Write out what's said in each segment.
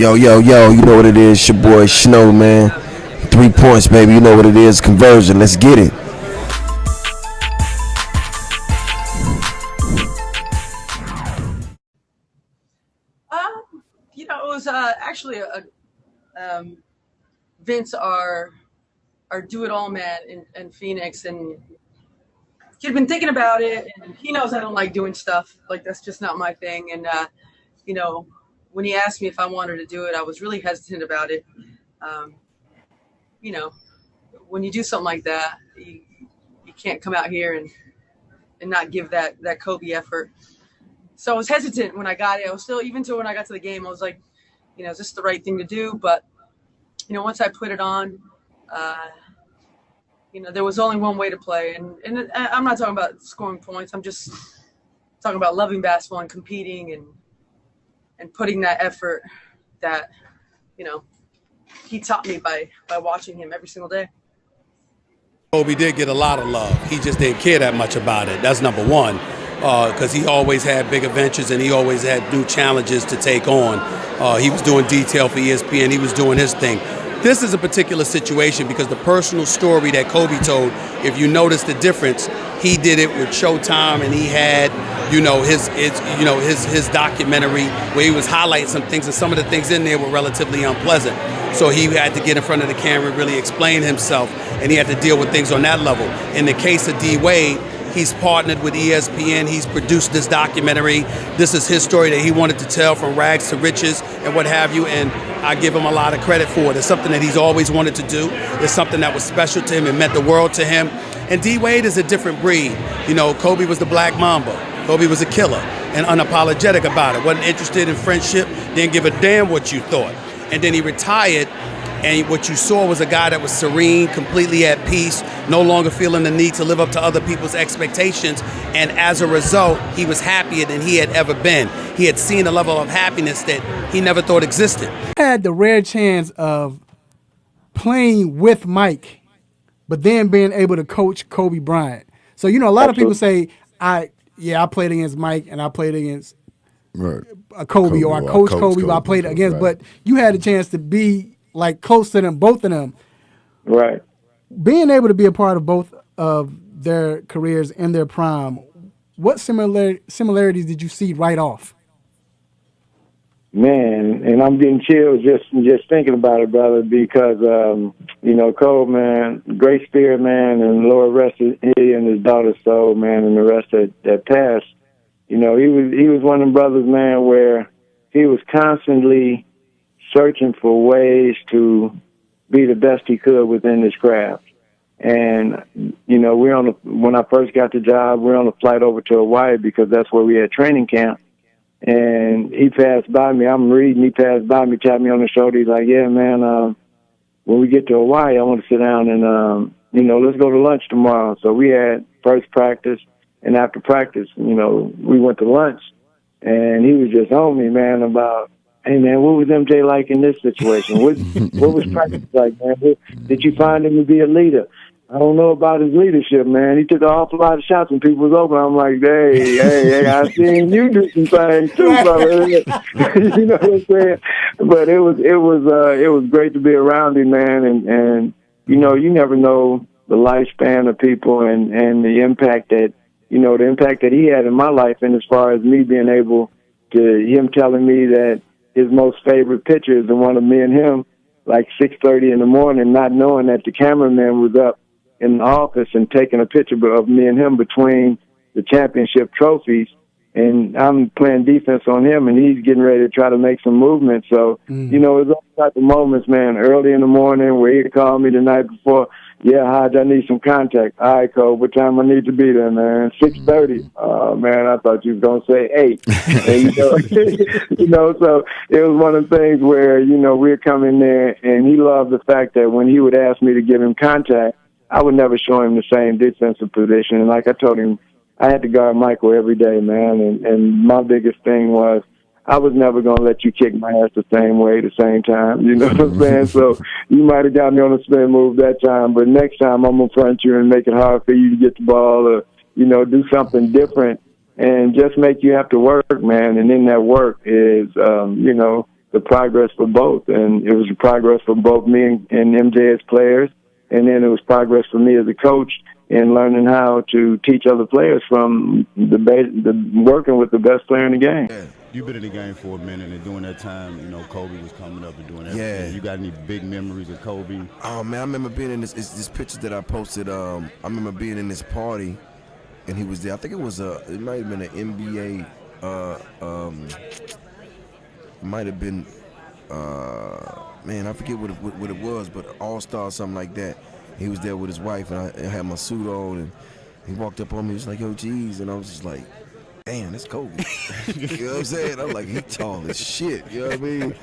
Yo, yo, yo, you know what it is. It's your boy Snow, man. 3 points, baby. You know what it is. Conversion. Let's get it. It was actually um, Vince, our do it all man in Phoenix, and he'd been thinking about it, and he knows I don't like doing stuff like that's just not my thing. And you know, when he asked me if I wanted to do it, I was really hesitant about it. Um, you know, when you do something like that, you can't come out here and not give that Kobe effort. So I was hesitant when I got it. I was still, even to when I got to the game, I was like, is this the right thing to do? But once I put it on, uh, there was only one way to play, and I'm not talking about scoring points. I'm just talking about loving basketball and competing and putting that effort that he taught me by watching him every single day. Kobe did get a lot of love. He just didn't care that much about it. That's number one, because he always had big adventures and he always had new challenges to take on. He was doing detail for ESPN. He was doing his thing. This is a particular situation because the personal story that Kobe told, if you notice the difference, he did it with Showtime, and he had, his documentary where he was highlighting some things, and some of the things in there were relatively unpleasant. So he had to get in front of the camera and really explain himself, and he had to deal with things on that level. In the case of D. Wade, he's partnered with ESPN. He's produced this documentary. This is his story that he wanted to tell, from rags to riches and what have you, and I give him a lot of credit for it. It's something that he's always wanted to do. It's something that was special to him and meant the world to him. And D. Wade is a different breed. Kobe was the black Mamba. Kobe was a killer and unapologetic about it. Wasn't interested in friendship, didn't give a damn what you thought. And then he retired, and what you saw was a guy that was serene, completely at peace, no longer feeling the need to live up to other people's expectations. And as a result, he was happier than he had ever been. He had seen a level of happiness that he never thought existed. I had the rare chance of playing with Mike, but then being able to coach Kobe Bryant. So, a lot of people say, I played against Mike and I played against Kobe, or I coached Kobe, but I played against. Right. But you had a chance to be like close to them, both of them. Right. Being able to be a part of both of their careers in their prime, what similarities did you see right off? Man, and I'm getting chills just thinking about it, brother, because Cole, man, great spirit, man, and Lord rest he and his daughter's soul, man, and the rest that passed. He was one of them brothers, man, where he was constantly searching for ways to be the best he could within his craft. And, when I first got the job, we're on a flight over to Hawaii because that's where we had training camp. And he passed by me. I'm reading. He passed by me, tapped me on the shoulder. He's like, yeah, man, when we get to Hawaii, I want to sit down and, let's go to lunch tomorrow. So we had first practice, and after practice, we went to lunch. And he was just on me, man, about, hey, man, what was MJ like in this situation? What was practice like, man? Did you find him to be a leader? I don't know about his leadership, man. He took an awful lot of shots when people was open. I'm like, hey, I seen you do some things too, brother. You know what I'm saying? But it was great to be around him, man. And you never know the lifespan of people and the impact that he had in my life. And as far as me being able to, him telling me that his most favorite picture is the one of me and him, like 6:30 in the morning, not knowing that the cameraman was up in the office and taking a picture of me and him between the championship trophies. And I'm playing defense on him, and he's getting ready to try to make some movement. So, it's all type of moments, man, early in the morning where he'd call me the night before. Yeah, Hodge, I need some contact. All right, Cole, what time I need to be there, man? 6:30. Oh, man, I thought you was going to say 8. And, so it was one of the things where, we'd come in there, and he loved the fact that when he would ask me to give him contact, I would never show him the same defensive position. And like I told him, I had to guard Michael every day, man. And my biggest thing was I was never going to let you kick my ass the same way, the same time. You know what I'm saying? So you might have got me on a spin move that time, but next time I'm going to front you and make it hard for you to get the ball or, do something different and just make you have to work, man. And in that work is, the progress for both. And it was a progress for both me and MJ as players. And then it was progress for me as a coach in learning how to teach other players from the working with the best player in the game. Yeah. You've been in the game for a minute, and during that time, you know, Kobe was coming up and doing everything. Yeah. You got any big memories of Kobe? Oh man, I remember being in this picture that I posted. I remember being in this party, and he was there. I think it might have been an NBA. It might have been, man, I forget what it was, but All-Star or something like that. He was there with his wife, and I had my suit on, and he walked up on me. He was like, "Yo, geez," and I was just like, "Damn, that's Kobe." You know what I'm saying? I'm like, he tall as shit. You know what I mean?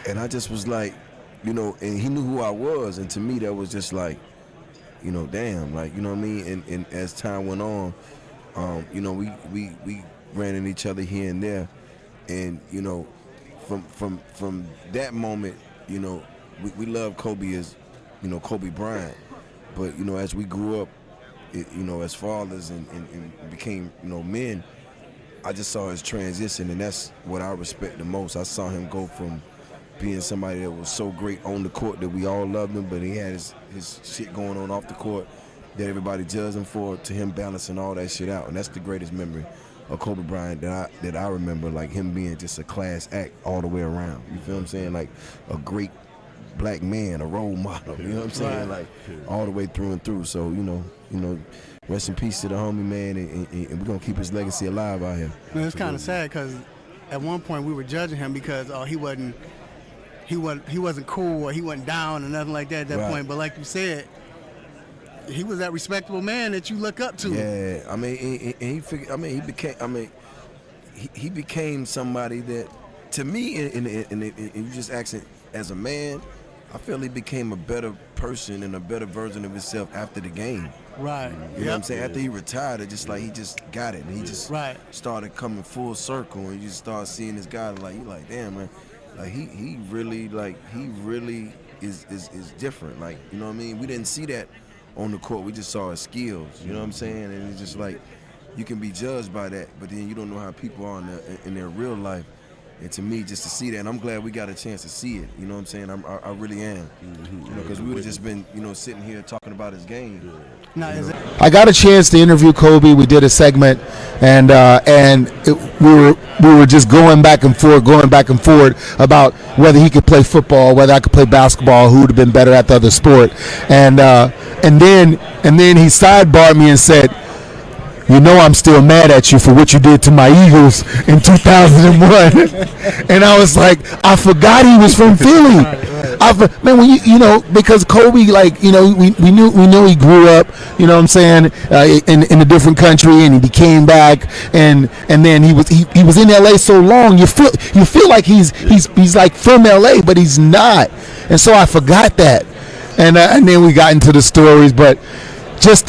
And I just was like, you know, and he knew who I was, and to me that was just like, you know, damn, like, you know what I mean? And as time went on, you know, we ran into each other here and there, and you know, from that moment, you know, we love Kobe as, you know, Kobe Bryant, but you know, as we grew up, you know, as fathers and became, you know, men, I just saw his transition, and that's what I respect the most. I saw him go from being somebody that was so great on the court that we all loved him, but he had his shit going on off the court that everybody judged him for, to him balancing all that shit out. And that's the greatest memory of Kobe Bryant that I remember, like him being just a class act all the way around. You feel what I'm saying? Like a great black man, a role model, you know what I'm saying? Like all the way through and through. So, you know, rest in peace to the homie, man, and we're gonna keep his legacy alive out here. Man, it's kind of sad because at one point we were judging him because he wasn't cool, or he wasn't down or nothing like that at that point. But like you said, he was that respectable man that you look up to. Yeah, I mean, he became somebody that, to me, and you just asking as a man, I feel he became a better person and a better version of himself after the game. Right. You know what I'm saying? After he retired, it just like he just got it, and he just started coming full circle, and you just start seeing this guy like, you like, damn, man, like he really is different. Like, you know what I mean? We didn't see that on the court. We just saw his skills. You know what I'm saying? And it's just like, you can be judged by that, but then you don't know how people are in their real life. And to me, just to see that, and I'm glad we got a chance to see it. You know what I'm saying? I really am. You know, because we would have just been, you know, sitting here talking about his game. I got a chance to interview Kobe. We did a segment, and we were just going back and forth about whether he could play football, whether I could play basketball, who would have been better at the other sport, and then he sidebarred me and said, "You know, I'm still mad at you for what you did to my Eagles in 2001." And I was like, I forgot he was from Philly. Man, when you know, because Kobe, like, you know, we know he grew up, you know what I'm saying, in a different country, and he came back, and then he was in LA so long, you feel like he's like from LA, but he's not. And so I forgot that, and then we got into the stories, but just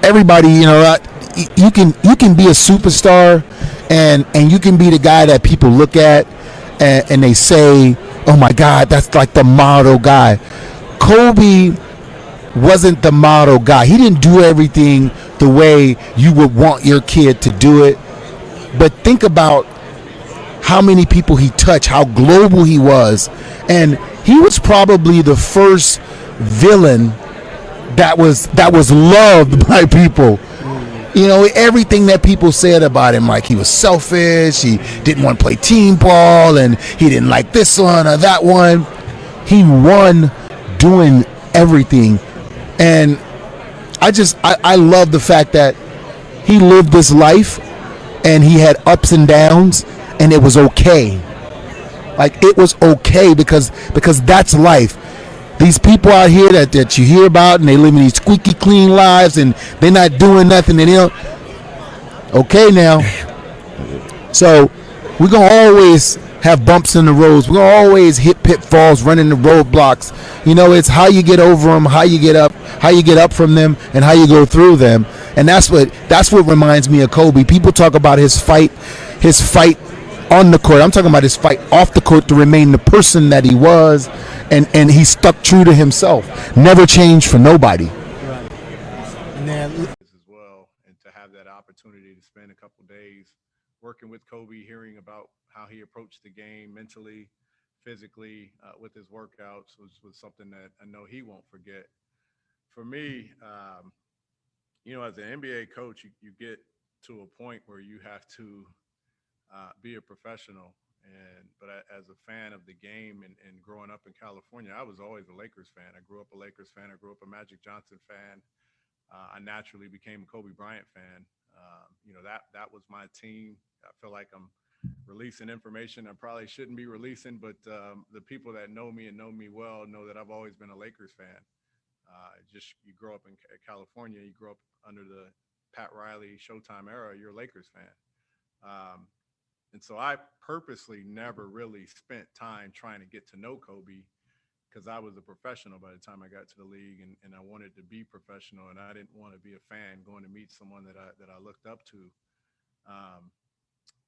everybody, you know, you can be a superstar, and you can be the guy that people look at and they say, "Oh my God, that's like the model guy." Kobe wasn't the model guy. He didn't do everything the way you would want your kid to do it. But think about how many people he touched, how global he was, and he was probably the first villain that was loved by people. You know, everything that people said about him, like he was selfish, he didn't want to play team ball, and he didn't like this one or that one. He won doing everything. And I love the fact that he lived this life, and he had ups and downs, and it was okay. Like, it was okay because that's life. These people out here that you hear about, and they live in these squeaky clean lives, and they're not doing nothing, and they don't. Okay, now. So we're going to always have bumps in the roads. We're going to always hit pitfalls, run into roadblocks. You know, it's how you get over them, how you get up from them, and how you go through them. And that's what reminds me of Kobe. People talk about his fight on the court. I'm talking about his fight off the court to remain the person that he was, and he stuck true to himself. Never changed for nobody. Right. And then as well, and to have that opportunity to spend a couple days working with Kobe, hearing about how he approached the game mentally, physically, with his workouts was something that I know he won't forget. For me, as an NBA coach, you get to a point where you have to be a professional. As a fan of the game and growing up in California, I was always a Lakers fan. I grew up a Lakers fan. I grew up a Magic Johnson fan. I naturally became a Kobe Bryant fan. That was my team. I feel like I'm releasing information I probably shouldn't be releasing, but the people that know me and know me well know that I've always been a Lakers fan. You grow up in California, you grow up under the Pat Riley Showtime era, you're a Lakers fan. And so I purposely never really spent time trying to get to know Kobe because I was a professional by the time I got to the league, and I wanted to be professional, and I didn't want to be a fan going to meet someone that I looked up to.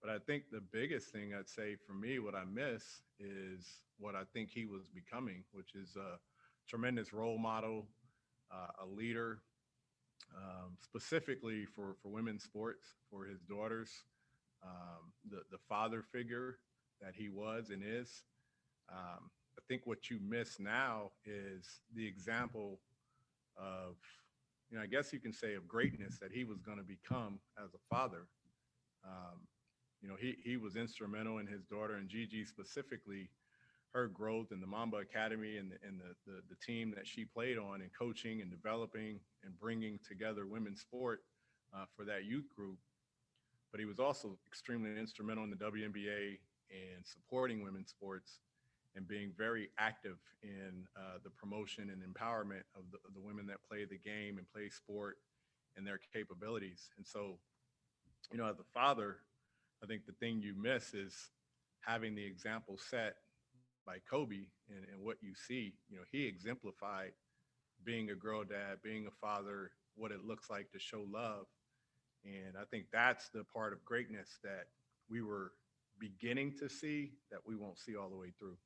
But I think the biggest thing I'd say for me, what I miss is what I think he was becoming, which is a tremendous role model, a leader, specifically for women's sports, for his daughters, the father figure that he was and is. I think what you miss now is the example of, I guess you can say of greatness that he was going to become as a father. He was instrumental in his daughter and Jeezy specifically, her growth in the Mamba Academy and the team that she played on and coaching and developing and bringing together women's sport for that youth group. But he was also extremely instrumental in the WNBA and supporting women's sports and being very active in the promotion and empowerment of the women that play the game and play sport and their capabilities. And so, as a father, I think the thing you miss is having the example set by Kobe and what you see. He exemplified being a girl dad, being a father, what it looks like to show love. And I think that's the part of greatness that we were beginning to see that we won't see all the way through.